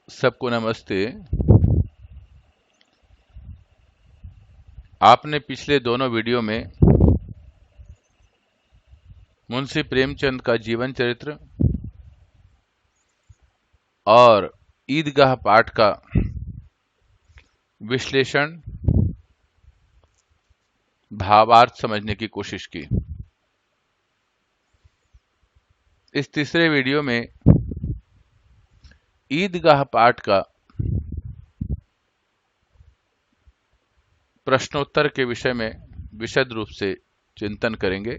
सबको नमस्ते। आपने पिछले दोनों वीडियो में मुंशी प्रेमचंद का जीवन चरित्र और ईदगाह पाठ का विश्लेषण, भावार्थ समझने की कोशिश की। इस तीसरे वीडियो में ईदगाह पाठ का प्रश्नोत्तर के विषय में विशद रूप से चिंतन करेंगे।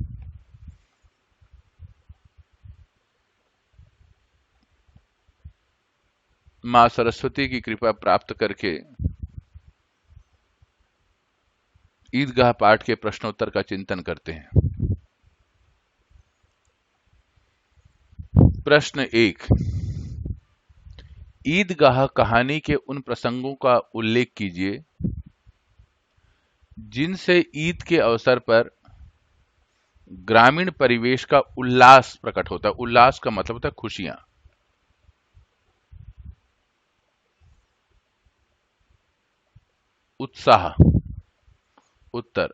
मां सरस्वती की कृपा प्राप्त करके ईदगाह पाठ के प्रश्नोत्तर का चिंतन करते हैं। प्रश्न 1, ईदगाह कहानी के उन प्रसंगों का उल्लेख कीजिए जिनसे ईद के अवसर पर ग्रामीण परिवेश का उल्लास प्रकट होता है। उल्लास का मतलब होता है खुशियां। उत्साह। उत्तर,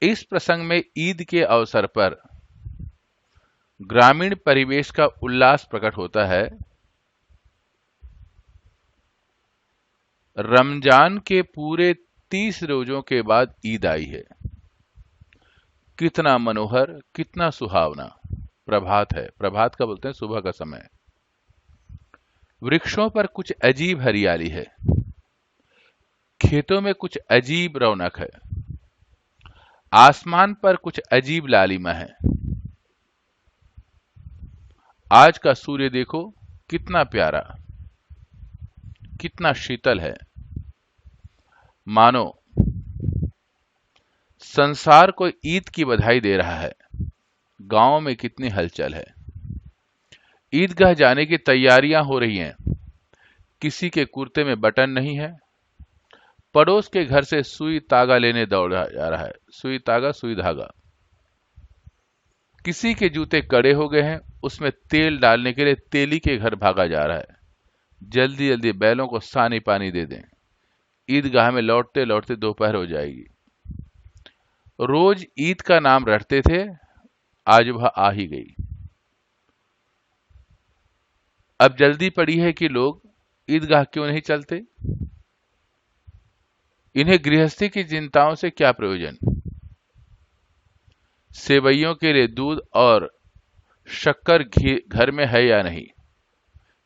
इस प्रसंग में ईद के अवसर पर ग्रामीण परिवेश का उल्लास प्रकट होता है। रमजान के पूरे 30 रोजों के बाद ईद आई है। कितना मनोहर, कितना सुहावना प्रभात है। प्रभात का बोलते हैं सुबह का समय। वृक्षों पर कुछ अजीब हरियाली है, खेतों में कुछ अजीब रौनक है, आसमान पर कुछ अजीब लालिमा है। आज का सूर्य देखो कितना प्यारा, कितना शीतल है, मानो संसार को ईद की बधाई दे रहा है। गांव में कितनी हलचल है। ईदगाह जाने की तैयारियां हो रही हैं। किसी के कुर्ते में बटन नहीं है। पड़ोस के घर से सुई तागा लेने दौड़ा जा रहा है। सुई तागा, सुई धागा। किसी के जूते कड़े हो गए हैं, उसमें तेल डालने के लिए तेली के घर भागा जा रहा है। जल्दी जल्दी बैलों को सानी पानी दे दें। ईदगाह में लौटते लौटते दोपहर हो जाएगी। रोज ईद का नाम रटते थे, आज वह आ ही गई। अब जल्दी पड़ी है कि लोग ईदगाह क्यों नहीं चलते। इन्हें गृहस्थी की चिंताओं से क्या प्रयोजन। सेवैयों के लिए दूध और शक्कर घी घर में है या नहीं।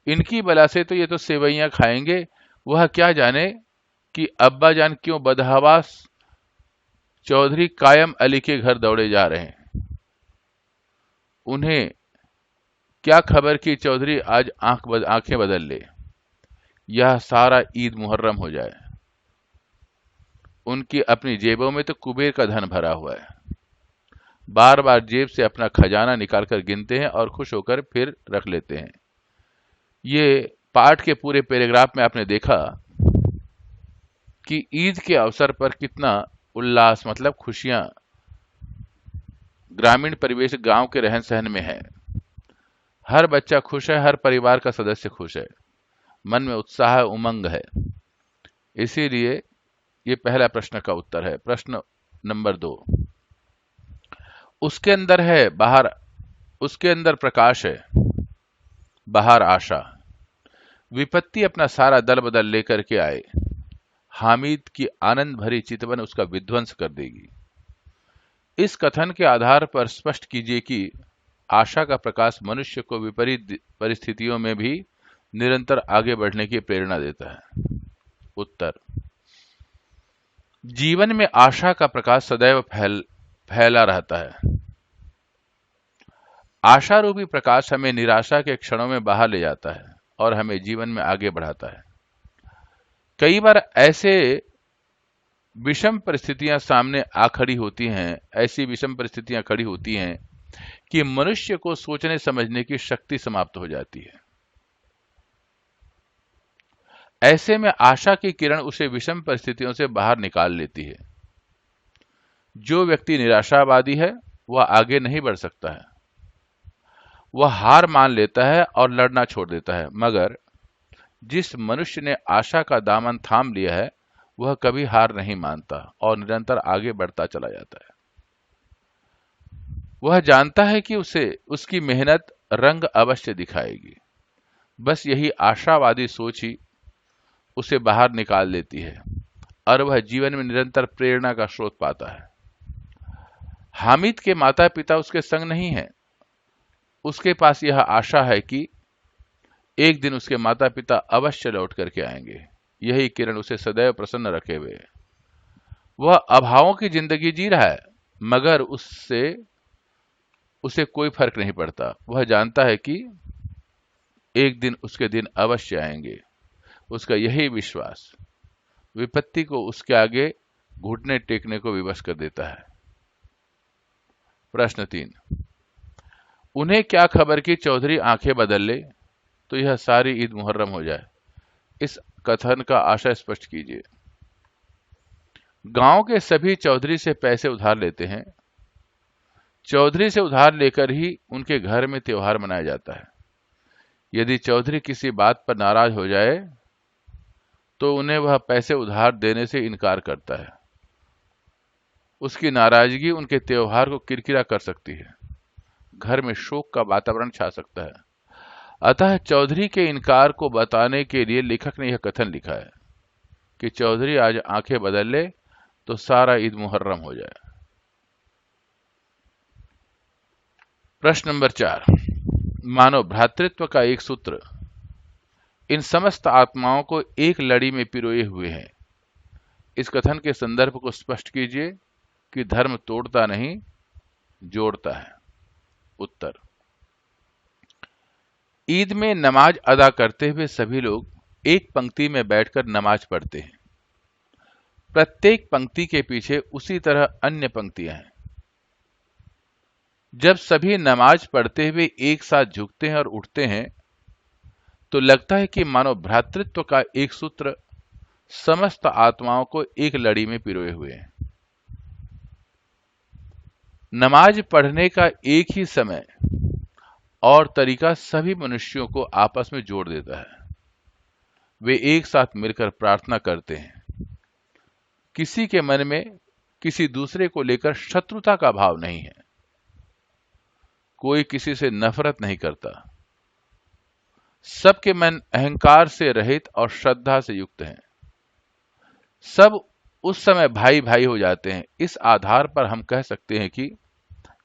इनकी बला से तो ये तो सेवैयां खाएंगे। वह क्या जाने कि अब्बा जान क्यों बदहवास चौधरी कायम अली के घर दौड़े जा रहे हैं। उन्हें क्या खबर कि चौधरी आज आंखें बदल ले। यह सारा ईद मुहर्रम हो जाए। उनकी अपनी जेबों में तो कुबेर का धन भरा हुआ है। बार बार जेब से अपना खजाना निकालकर गिनते हैं और खुश होकर फिर रख लेते हैं। ये पाठ के पूरे पैराग्राफ में आपने देखा कि ईद के अवसर पर कितना उल्लास, मतलब खुशियां ग्रामीण परिवेश, गांव के रहन सहन में है। हर बच्चा खुश है, हर परिवार का सदस्य खुश है, मन में उत्साह, उमंग है। इसीलिए ये पहला प्रश्न का उत्तर है। प्रश्न नंबर 2, उसके अंदर है बाहर, उसके अंदर प्रकाश है, बाहर आशा। विपत्ति अपना सारा दल बदल लेकर के आए, हामिद की आनंद भरी चितवन उसका विध्वंस कर देगी। इस कथन के आधार पर स्पष्ट कीजिए कि आशा का प्रकाश मनुष्य को विपरीत परिस्थितियों में भी निरंतर आगे बढ़ने की प्रेरणा देता है। उत्तर, जीवन में आशा का प्रकाश सदैव फैला रहता है। आशा रूपी प्रकाश हमें निराशा के क्षणों में बाहर ले जाता है और हमें जीवन में आगे बढ़ाता है। कई बार ऐसे विषम परिस्थितियां सामने आ खड़ी होती हैं, ऐसी विषम परिस्थितियां खड़ी होती हैं कि मनुष्य को सोचने समझने की शक्ति समाप्त हो जाती है। ऐसे में आशा की किरण उसे विषम परिस्थितियों से बाहर निकाल लेती है। जो व्यक्ति निराशावादी है वह आगे नहीं बढ़ सकता है। वह हार मान लेता है और लड़ना छोड़ देता है। मगर जिस मनुष्य ने आशा का दामन थाम लिया है वह कभी हार नहीं मानता और निरंतर आगे बढ़ता चला जाता है। वह जानता है कि उसे उसकी मेहनत रंग अवश्य दिखाएगी। बस यही आशावादी सोच ही उसे बाहर निकाल देती है और वह जीवन में निरंतर प्रेरणा का स्रोत पाता है। हामिद के माता पिता उसके संग नहीं हैं। उसके पास यह आशा है कि एक दिन उसके माता पिता अवश्य लौट करके आएंगे। यही किरण उसे सदैव प्रसन्न रखे हुए है। वह अभावों की जिंदगी जी रहा है मगर उसे कोई फर्क नहीं पड़ता। वह जानता है कि एक दिन उसके दिन अवश्य आएंगे। उसका यही विश्वास विपत्ति को उसके आगे घुटने टेकने को विवश कर देता है। प्रश्न 3, उन्हें क्या खबर कि चौधरी आंखें बदल ले तो यह सारी ईद मुहर्रम हो जाए। इस कथन का आशय स्पष्ट कीजिए। गांव के सभी चौधरी से पैसे उधार लेते हैं। चौधरी से उधार लेकर ही उनके घर में त्योहार मनाया जाता है। यदि चौधरी किसी बात पर नाराज हो जाए तो उन्हें वह पैसे उधार देने से इनकार करता है। उसकी नाराजगी उनके त्योहार को किरकिरा कर सकती है। घर में शोक का वातावरण छा सकता है। अतः चौधरी के इनकार को बताने के लिए लेखक ने यह कथन लिखा है कि चौधरी आज आंखें बदल ले तो सारा ईद मुहर्रम हो जाए। प्रश्न नंबर 4, मानव भ्रातृत्व का एक सूत्र इन समस्त आत्माओं को एक लड़ी में पिरोए हुए है। इस कथन के संदर्भ को स्पष्ट कीजिए कि धर्म तोड़ता नहीं जोड़ता है। उत्तर, ईद में नमाज अदा करते हुए सभी लोग एक पंक्ति में बैठकर नमाज पढ़ते हैं। प्रत्येक पंक्ति के पीछे उसी तरह अन्य पंक्तियां हैं। जब सभी नमाज पढ़ते हुए एक साथ झुकते हैं और उठते हैं तो लगता है कि मानो भ्रातृत्व का एक सूत्र समस्त आत्माओं को एक लड़ी में पिरोए हुए है। नमाज पढ़ने का एक ही समय और तरीका सभी मनुष्यों को आपस में जोड़ देता है। वे एक साथ मिलकर प्रार्थना करते हैं। किसी के मन में किसी दूसरे को लेकर शत्रुता का भाव नहीं है। कोई किसी से नफरत नहीं करता। सबके मन अहंकार से रहित और श्रद्धा से युक्त हैं। सब उस समय भाई भाई हो जाते हैं। इस आधार पर हम कह सकते हैं कि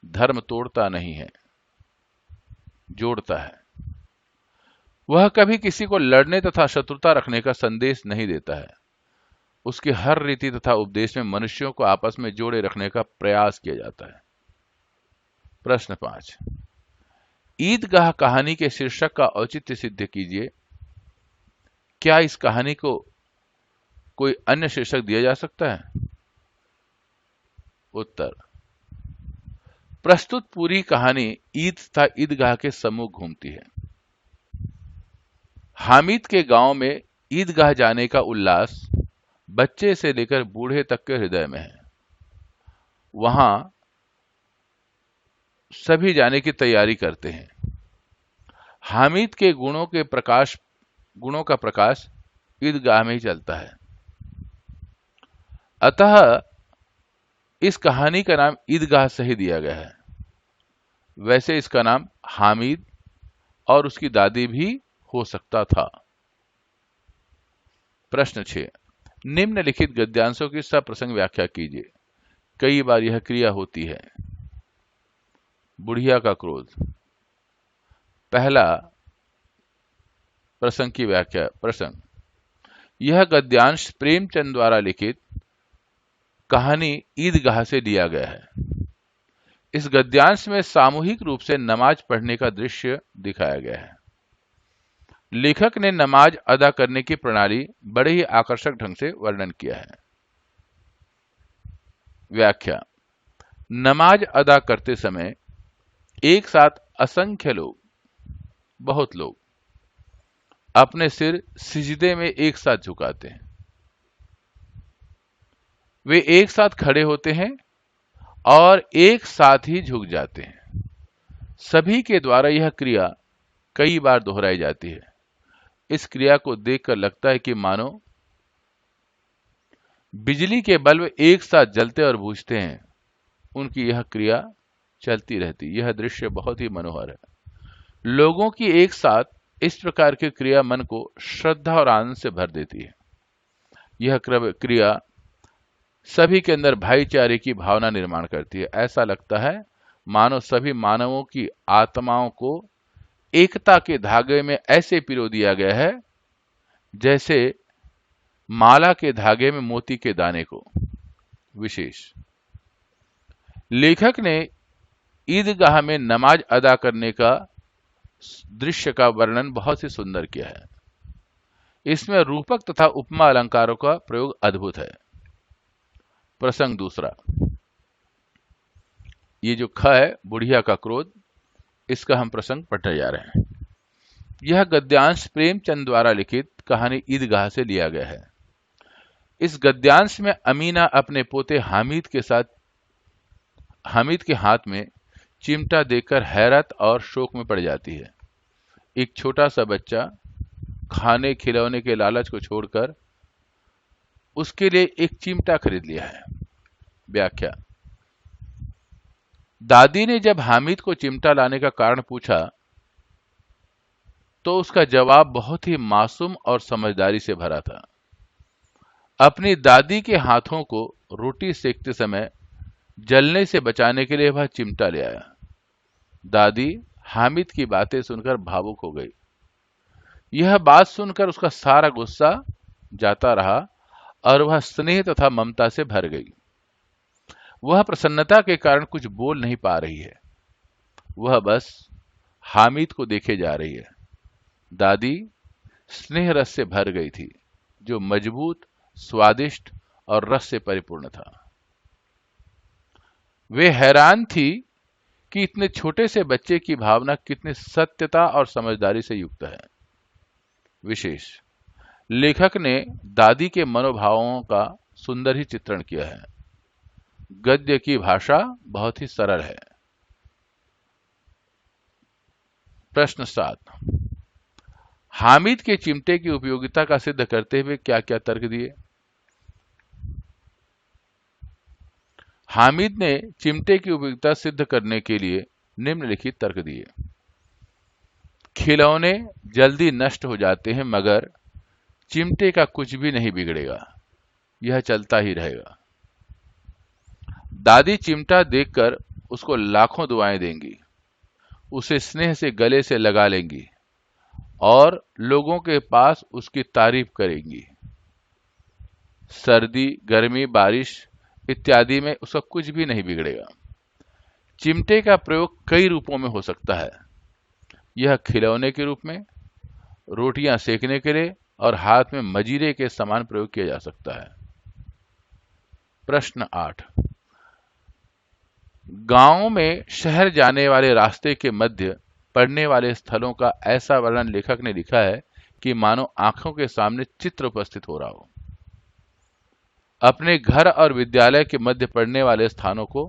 धर्म तोड़ता नहीं है, जोड़ता है। वह कभी किसी को लड़ने तथा शत्रुता रखने का संदेश नहीं देता है। उसकी हर रीति तथा उपदेश में मनुष्यों को आपस में जोड़े रखने का प्रयास किया जाता है। प्रश्न 5, ईदगाह कहानी के शीर्षक का औचित्य सिद्ध कीजिए। क्या इस कहानी को कोई अन्य शीर्षक दिया जा सकता है? उत्तर, प्रस्तुत पूरी कहानी ईद तथा ईदगाह के सम्मुख घूमती है। हामिद के गांव में ईदगाह जाने का उल्लास बच्चे से लेकर बूढ़े तक के हृदय में है। वहां सभी जाने की तैयारी करते हैं। हामिद के गुणों का प्रकाश ईदगाह में ही चलता है। अतः इस कहानी का नाम ईदगाह से ही दिया गया है। वैसे इसका नाम हामिद और उसकी दादी भी हो सकता था। प्रश्न 6, निम्नलिखित गद्यांशों की सप्रसंग व्याख्या कीजिए। कई बार यह क्रिया होती है। बुढ़िया का क्रोध। पहला प्रसंग की व्याख्या। प्रसंग, यह गद्यांश प्रेमचंद द्वारा लिखित कहानी ईदगाह से लिया गया है। इस गद्यांश में सामूहिक रूप से नमाज पढ़ने का दृश्य दिखाया गया है। लेखक ने नमाज अदा करने की प्रणाली बड़े ही आकर्षक ढंग से वर्णन किया है। व्याख्या, नमाज अदा करते समय एक साथ असंख्य लोग, बहुत लोग अपने सिर सिजदे में एक साथ झुकाते हैं। वे एक साथ खड़े होते हैं और एक साथ ही झुक जाते हैं। सभी के द्वारा यह क्रिया कई बार दोहराई जाती है। इस क्रिया को देखकर लगता है कि मानो बिजली के बल्ब एक साथ जलते और बुझते हैं, उनकी यह क्रिया चलती रहती। यह दृश्य बहुत ही मनोहर है। लोगों की एक साथ इस प्रकार की क्रिया मन को श्रद्धा और आनंद से भर देती है। यह क्रिया सभी के अंदर भाईचारे की भावना निर्माण करती है। ऐसा लगता है मानो सभी मानवों की आत्माओं को एकता के धागे में ऐसे पिरो दिया गया है जैसे माला के धागे में मोती के दाने को। विशेष लेखक ने ईदगाह में नमाज अदा करने का दृश्य का वर्णन बहुत ही सुंदर किया है। इसमें रूपक तथा उपमा अलंकारों का प्रयोग अद्भुत है। प्रसंग दूसरा। ये जो ख है बुढ़िया का क्रोध, इसका हम प्रसंग पढ़ने जा रहे हैं। यह गद्यांश प्रेमचंद द्वारा लिखित कहानी ईदगाह से लिया गया है। इस गद्यांश में अमीना अपने पोते हामिद के हाथ में चिमटा देखकर हैरत और शोक में पड़ जाती है। एक छोटा सा बच्चा खाने खिलौने के लालच को छोड़कर उसके लिए एक चिमटा खरीद लिया है। व्याख्या। दादी ने जब हामिद को चिमटा लाने का कारण पूछा तो उसका जवाब बहुत ही मासूम और समझदारी से भरा था। अपनी दादी के हाथों को रोटी सेकते समय जलने से बचाने के लिए वह चिमटा ले आया। दादी हामिद की बातें सुनकर भावुक हो गई। यह बात सुनकर उसका सारा गुस्सा जाता रहा और वह स्नेह तथा ममता से भर गई। वह प्रसन्नता के कारण कुछ बोल नहीं पा रही है। वह बस हामिद को देखे जा रही है। दादी स्नेह रस से भर गई थी, जो मजबूत, स्वादिष्ट और रस से परिपूर्ण था। वे हैरान थी कि इतने छोटे से बच्चे की भावना कितनी सत्यता और समझदारी से युक्त है। विशेष लेखक ने दादी के मनोभावों का सुंदर ही चित्रण किया है। गद्य की भाषा बहुत ही सरल है। प्रश्न 7। हामिद के चिमटे की उपयोगिता का सिद्ध करते हुए क्या क्या तर्क दिए? हामिद ने चिमटे की उपयोगिता सिद्ध करने के लिए निम्नलिखित तर्क दिए। खिलौने जल्दी नष्ट हो जाते हैं, मगर चिमटे का कुछ भी नहीं बिगड़ेगा, यह चलता ही रहेगा। दादी चिमटा देखकर उसको लाखों दुआएं देंगी, उसे स्नेह से गले से लगा लेंगी और लोगों के पास उसकी तारीफ करेंगी। सर्दी, गर्मी, बारिश इत्यादि में उसका कुछ भी नहीं बिगड़ेगा। चिमटे का प्रयोग कई रूपों में हो सकता है। यह खिलौने के रूप में, रोटियां सेकने के लिए और हाथ में मजीरे के समान प्रयोग किया जा सकता है। प्रश्न 8। गांव में शहर जाने वाले रास्ते के मध्य पड़ने वाले स्थलों का ऐसा वर्णन लेखक ने लिखा है कि मानो आंखों के सामने चित्र उपस्थित हो रहा हो। अपने घर और विद्यालय के मध्य पड़ने वाले स्थानों को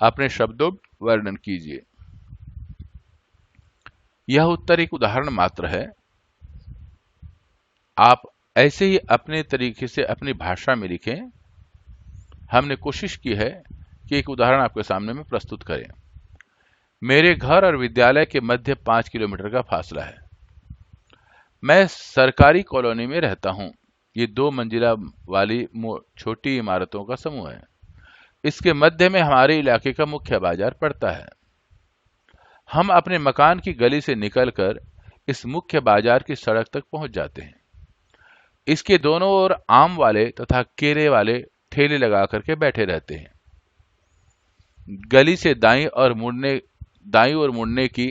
अपने शब्दों वर्णन कीजिए। यह उत्तर एक उदाहरण मात्र है। आप ऐसे ही अपने तरीके से अपनी भाषा में लिखें। हमने कोशिश की है कि एक उदाहरण आपके सामने में प्रस्तुत करें। मेरे घर और विद्यालय के मध्य 5 किलोमीटर का फासला है। मैं सरकारी कॉलोनी में रहता हूं। ये 2 मंजिला वाली छोटी इमारतों का समूह है। इसके मध्य में हमारे इलाके का मुख्य बाजार पड़ता है। हम अपने मकान की गली से निकलकर इस मुख्य बाजार की सड़क तक पहुंच जाते हैं। इसके दोनों ओर आम वाले तथा केले वाले ठेले लगा करके बैठे रहते हैं। गली से दाईं ओर मुड़ने की,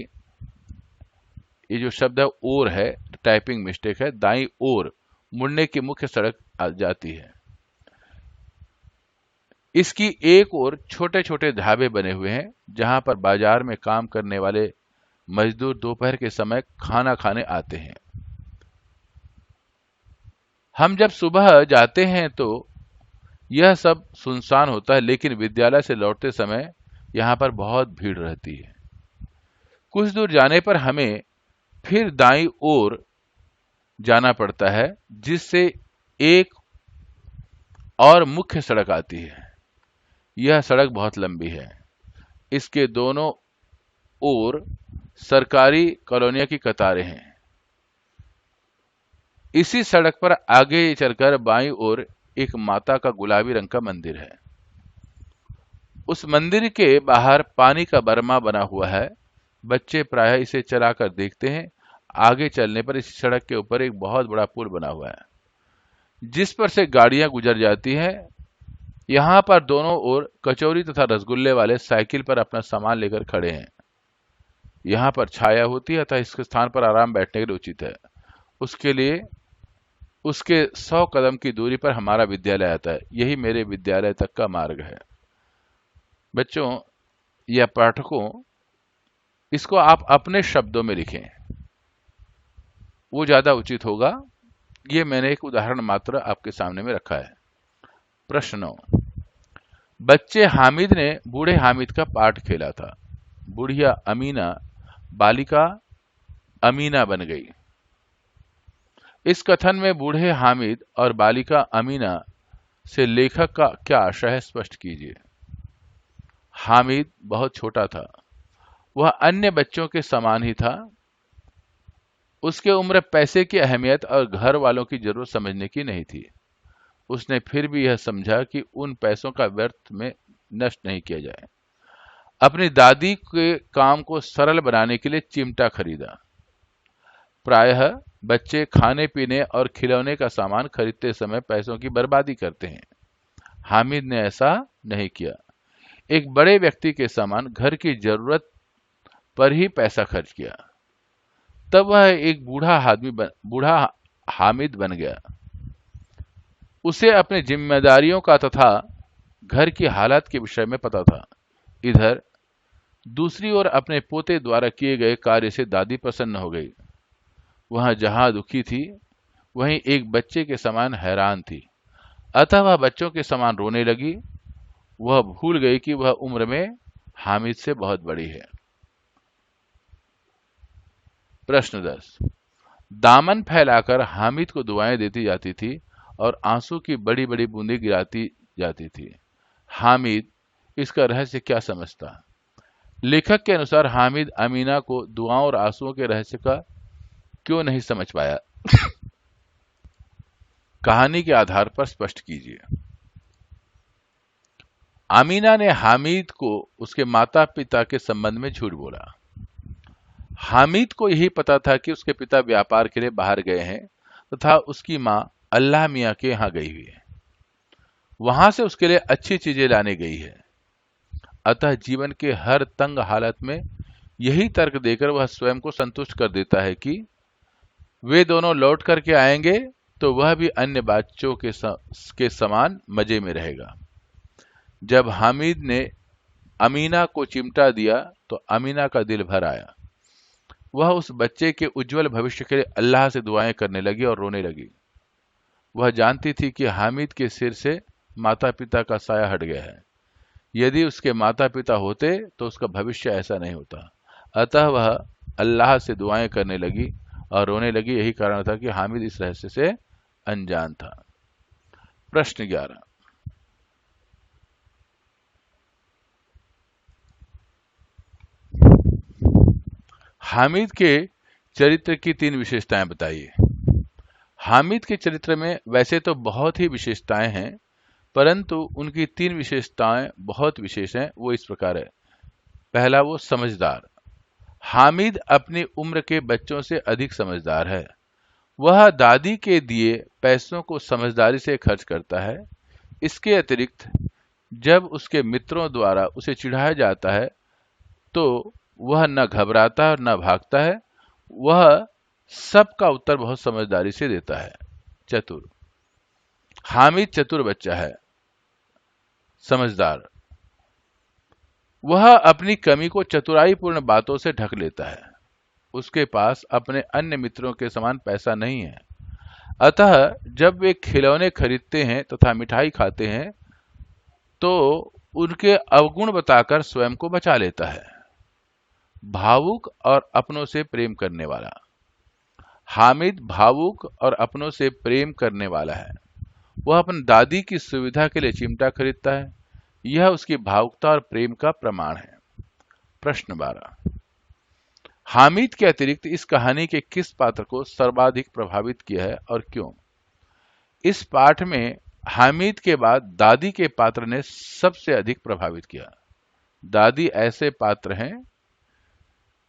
ये जो शब्द है ओर है, टाइपिंग मिस्टेक है, दाईं ओर मुड़ने की मुख्य सड़क आ जाती है। इसकी एक ओर छोटे छोटे ढाबे बने हुए हैं, जहां पर बाजार में काम करने वाले मजदूर दोपहर के समय खाना खाने आते हैं। हम जब सुबह जाते हैं तो यह सब सुनसान होता है, लेकिन विद्यालय से लौटते समय यहां पर बहुत भीड़ रहती है। कुछ दूर जाने पर हमें फिर दाईं ओर जाना पड़ता है, जिससे एक और मुख्य सड़क आती है। यह सड़क बहुत लंबी है। इसके दोनों ओर सरकारी कॉलोनियों की कतारें हैं। इसी सड़क पर आगे चलकर बाईं ओर एक माता का गुलाबी रंग का मंदिर है। उस मंदिर के बाहर पानी का बर्मा बना हुआ है। बच्चे प्रायः इसे चलाकर देखते हैं। आगे चलने पर इस सड़क के ऊपर एक बहुत बड़ा पुल बना हुआ है, जिस पर से गाड़ियां गुजर जाती हैं। यहाँ पर दोनों ओर कचौरी तथा रसगुल्ले वाले साइकिल पर अपना सामान लेकर खड़े हैं। यहाँ पर छाया होती है अतः इसके स्थान पर आराम बैठने के लिए उचित है। उसके लिए उसके 100 कदम की दूरी पर हमारा विद्यालय आता है। यही मेरे विद्यालय तक का मार्ग है। बच्चों या पाठकों, इसको आप अपने शब्दों में लिखें, वो ज्यादा उचित होगा। ये मैंने एक उदाहरण मात्र आपके सामने में रखा है। प्रश्न: बच्चे हामिद ने बूढ़े हामिद का पाठ खेला था। बुढ़िया अमीना बालिका अमीना बन गई। इस कथन में बूढ़े हामिद और बालिका अमीना से लेखक का क्या आशय है, स्पष्ट कीजिए। हामिद बहुत छोटा था। वह अन्य बच्चों के समान ही था। उसके उम्र पैसे की अहमियत और घर वालों की जरूरत समझने की नहीं थी। उसने फिर भी यह समझा कि उन पैसों का व्यर्थ में नष्ट नहीं किया जाए। अपनी दादी के काम को सरल बनाने के लिए चिमटा खरीदा। प्रायः बच्चे खाने पीने और खिलौने का सामान खरीदते समय पैसों की बर्बादी करते हैं। हामिद ने ऐसा नहीं किया। एक बड़े व्यक्ति के समान घर की जरूरत पर ही पैसा खर्च किया। तब वह एक बूढ़ा हामिद बन गया। उसे अपनी जिम्मेदारियों का तथा घर की हालत के विषय में पता था। इधर दूसरी ओर अपने पोते द्वारा किए गए कार्य से दादी प्रसन्न हो गई। वह जहां दुखी थी, वहीं एक बच्चे के समान हैरान थी। अतः वह बच्चों के समान रोने लगी। वह भूल गई कि वह उम्र में हामिद से बहुत बड़ी है। प्रश्न 10। दामन फैलाकर हामिद को दुआएं देती जाती थी और आंसू की बड़ी बड़ी बूंदें गिराती जाती थी। हामिद इसका रहस्य क्या समझता? लेखक के अनुसार हामिद अमीना को दुआओं और आंसुओं के रहस्य का क्यों नहीं समझ पाया? कहानी के आधार पर स्पष्ट कीजिए। अमीना ने हामिद को उसके माता पिता के संबंध में झूठ बोला। हामिद को यही पता था कि उसके पिता व्यापार के लिए बाहर गए हैं तथा उसकी मां अल्लाह मियां के यहां गई हुई है। वहां से उसके लिए अच्छी चीजें लाने गई है। अतः जीवन के हर तंग हालत में यही तर्क देकर वह स्वयं को संतुष्ट कर देता है कि वे दोनों लौट करके आएंगे तो वह भी अन्य बच्चों के समान मजे में रहेगा। जब हामिद ने अमीना को चिमटा दिया तो अमीना का दिल भर आया। वह उस बच्चे के उज्जवल भविष्य के लिए अल्लाह से दुआएं करने लगी और रोने लगी। वह जानती थी कि हामिद के सिर से माता पिता का साया हट गया है। यदि उसके माता पिता होते तो उसका भविष्य ऐसा नहीं होता। अतः वह अल्लाह से दुआएं करने लगी और रोने लगी। यही कारण था कि हामिद इस रहस्य से अनजान था। प्रश्न 11। हामिद के चरित्र की 3 विशेषताएं बताइए। हामिद के चरित्र में वैसे तो बहुत ही विशेषताएं हैं, परंतु उनकी 3 विशेषताएं बहुत विशेष हैं। वो इस प्रकार है। पहला, वो समझदार। हामिद अपनी उम्र के बच्चों से अधिक समझदार है। वह दादी के दिए पैसों को समझदारी से खर्च करता है। इसके अतिरिक्त जब उसके मित्रों द्वारा उसे चिढ़ाया जाता है तो वह न घबराता है और न भागता है। वह सबका उत्तर बहुत समझदारी से देता है। चतुर। हामिद चतुर बच्चा है, समझदार। वह अपनी कमी को चतुराईपूर्ण बातों से ढक लेता है। उसके पास अपने अन्य मित्रों के समान पैसा नहीं है। अतः जब वे खिलौने खरीदते हैं तथा मिठाई खाते हैं तो उनके अवगुण बताकर स्वयं को बचा लेता है। भावुक और अपनों से प्रेम करने वाला। हामिद भावुक और अपनों से प्रेम करने वाला है। वह अपनी दादी की सुविधा के लिए चिमटा खरीदता है। यह उसकी भावुकता और प्रेम का प्रमाण है। प्रश्न 12। हामिद के अतिरिक्त इस कहानी के किस पात्र को सर्वाधिक प्रभावित किया है और क्यों? इस पाठ में हामिद के बाद दादी के पात्र ने सबसे अधिक प्रभावित किया। दादी ऐसे पात्र हैं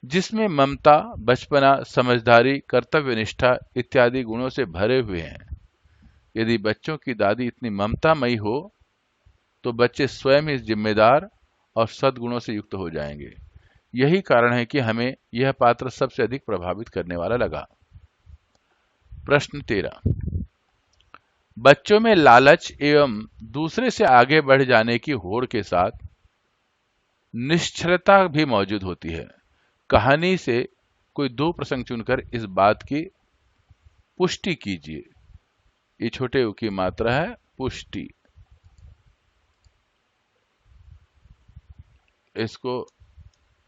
जिसमें ममता, बचपना, समझदारी, कर्तव्यनिष्ठा इत्यादि गुणों से भरे हुए हैं। यदि बच्चों की दादी इतनी ममतामयी हो तो बच्चे स्वयं ही जिम्मेदार और सद्गुणों से युक्त हो जाएंगे। यही कारण है कि हमें यह पात्र सबसे अधिक प्रभावित करने वाला लगा। प्रश्न 13। बच्चों में लालच एवं दूसरे से आगे बढ़ जाने की होड़ के साथ निश्चलता भी मौजूद होती है। कहानी से कोई दो प्रसंग चुनकर इस बात की पुष्टि कीजिए। ये छोटे ऊ की मात्रा है, पुष्टि। इसको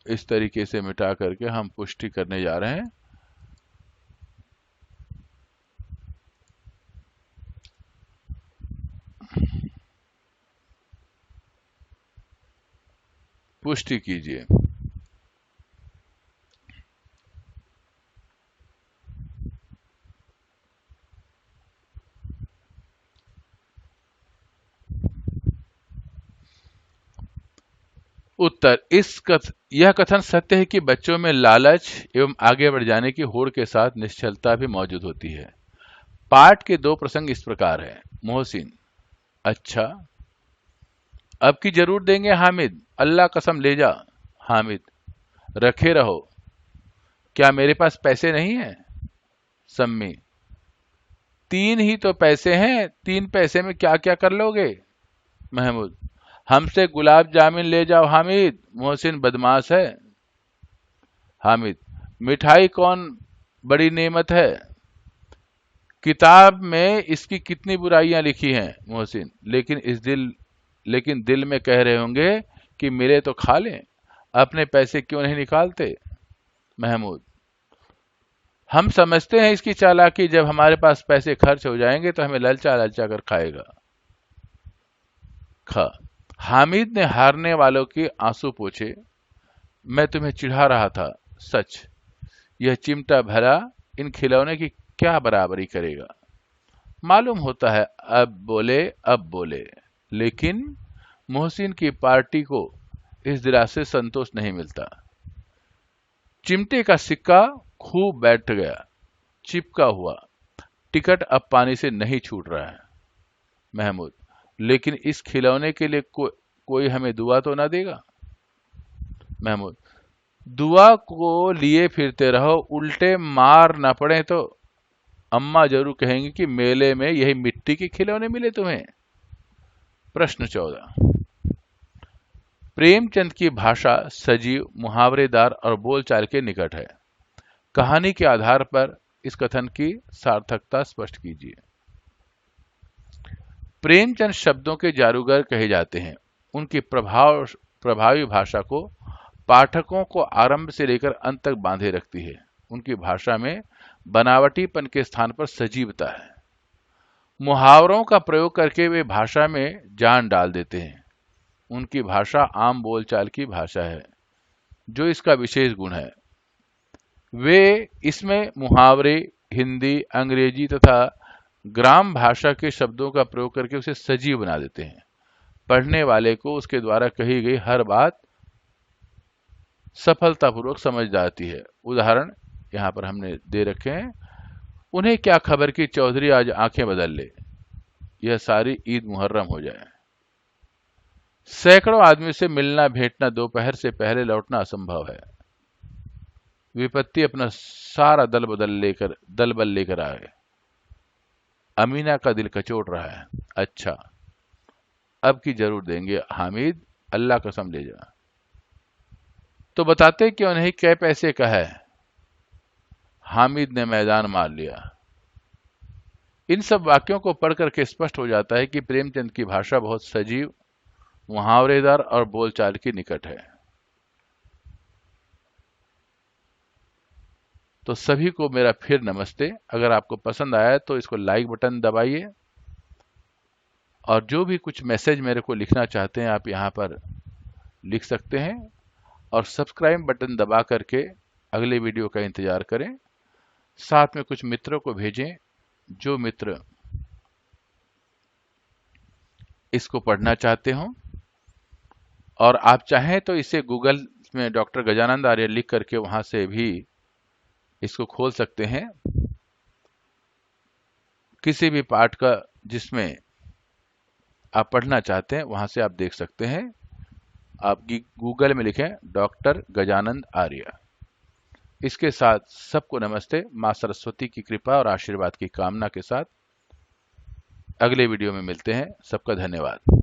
इस तरीके से मिटा करके हम पुष्टि करने जा रहे हैं। पुष्टि कीजिए। उत्तर, यह कथन सत्य है कि बच्चों में लालच एवं आगे बढ़ जाने की होड़ के साथ निश्चलता भी मौजूद होती है। पाठ के दो प्रसंग इस प्रकार हैं। मोहसिन, अच्छा, अब की जरूर देंगे हामिद, अल्लाह कसम ले जा। हामिद, रखे रहो, क्या मेरे पास पैसे नहीं हैं? सम्मी, तीन ही तो पैसे हैं, 3 पैसे में क्या क्या कर लोगे? महमूद, हमसे गुलाब जामुन ले जाओ हामिद, मोहसिन बदमाश है। हामिद, मिठाई कौन बड़ी नेमत है? किताब में इसकी कितनी बुराइयां लिखी हैं। मोहसिन, लेकिन दिल में कह रहे होंगे कि मिले तो खा लें, अपने पैसे क्यों नहीं निकालते? महमूद, हम समझते हैं इसकी चालाकी, जब हमारे पास पैसे खर्च हो जाएंगे तो हमें ललचा ललचा कर खाएगा। ख, हामिद ने हारने वालों के आंसू पोंछे। मैं तुम्हें चिढ़ा रहा था, सच। यह चिमटा भला इन खिलौने की क्या बराबरी करेगा? मालूम होता है अब बोले, लेकिन मोहसिन की पार्टी को इस दिलासे से संतोष नहीं मिलता। चिमटे का सिक्का खूब बैठ गया, चिपका हुआ। टिकट अब पानी से नहीं छूट रहा है। महमूद, लेकिन इस खिलौने के लिए कोई हमें दुआ तो ना देगा? महमूद, दुआ को लिए फिरते रहो, उल्टे मार ना पड़े तो अम्मा जरूर कहेंगी कि मेले में यही मिट्टी के खिलौने मिले तुम्हें। प्रश्न 14। प्रेमचंद की भाषा सजीव, मुहावरेदार और बोलचाल के निकट है। कहानी के आधार पर इस कथन की सार्थकता स्पष्ट कीजिए। प्रेमचंद शब्दों के जादूगर कहे जाते हैं। उनकी प्रभावी भाषा को पाठकों को आरंभ से लेकर अंत तक बांधे रखती है। उनकी भाषा में बनावटीपन के स्थान पर सजीवता है। मुहावरों का प्रयोग करके वे भाषा में जान डाल देते हैं। उनकी भाषा आम बोलचाल की भाषा है, जो इसका विशेष गुण है। वे इसमें मुहावरे, हिंदी, अंग्रेजी तथा ग्राम भाषा के शब्दों का प्रयोग करके उसे सजीव बना देते हैं। पढ़ने वाले को उसके द्वारा कही गई हर बात सफलतापूर्वक समझ जाती है। उदाहरण यहां पर हमने दे रखे हैं। उन्हें क्या खबर कि चौधरी आज आंखें बदल ले, यह सारी ईद मुहर्रम हो जाए। सैकड़ों आदमी से मिलना भेंटना दोपहर से पहले लौटना असंभव है। विपत्ति अपना सारा दल बल लेकर आए। अमीना का दिल कचोट रहा है। अच्छा, अब की जरूर देंगे हामिद, अल्लाह कसम ले जा। तो बताते क्यों नहीं कै पैसे का है? हामिद ने मैदान मार लिया। इन सब वाक्यों को पढ़ करके स्पष्ट हो जाता है कि प्रेमचंद की भाषा बहुत सजीव, मुहावरेदार और बोलचाल की निकट है। तो सभी को मेरा फिर नमस्ते। अगर आपको पसंद आया तो इसको लाइक बटन दबाइए, और जो भी कुछ मैसेज मेरे को लिखना चाहते हैं आप यहाँ पर लिख सकते हैं, और सब्सक्राइब बटन दबा करके अगले वीडियो का इंतजार करें। साथ में कुछ मित्रों को भेजें जो मित्र इसको पढ़ना चाहते हो, और आप चाहें तो इसे गूगल में डॉक्टर गजानंद आर्य लिख करके वहां से भी इसको खोल सकते हैं। किसी भी पाठ का जिसमें आप पढ़ना चाहते हैं वहां से आप देख सकते हैं। आप गूगल में लिखें डॉक्टर गजानंद आर्य। इसके साथ सबको नमस्ते। मां सरस्वती की कृपा और आशीर्वाद की कामना के साथ अगले वीडियो में मिलते हैं। सबका धन्यवाद।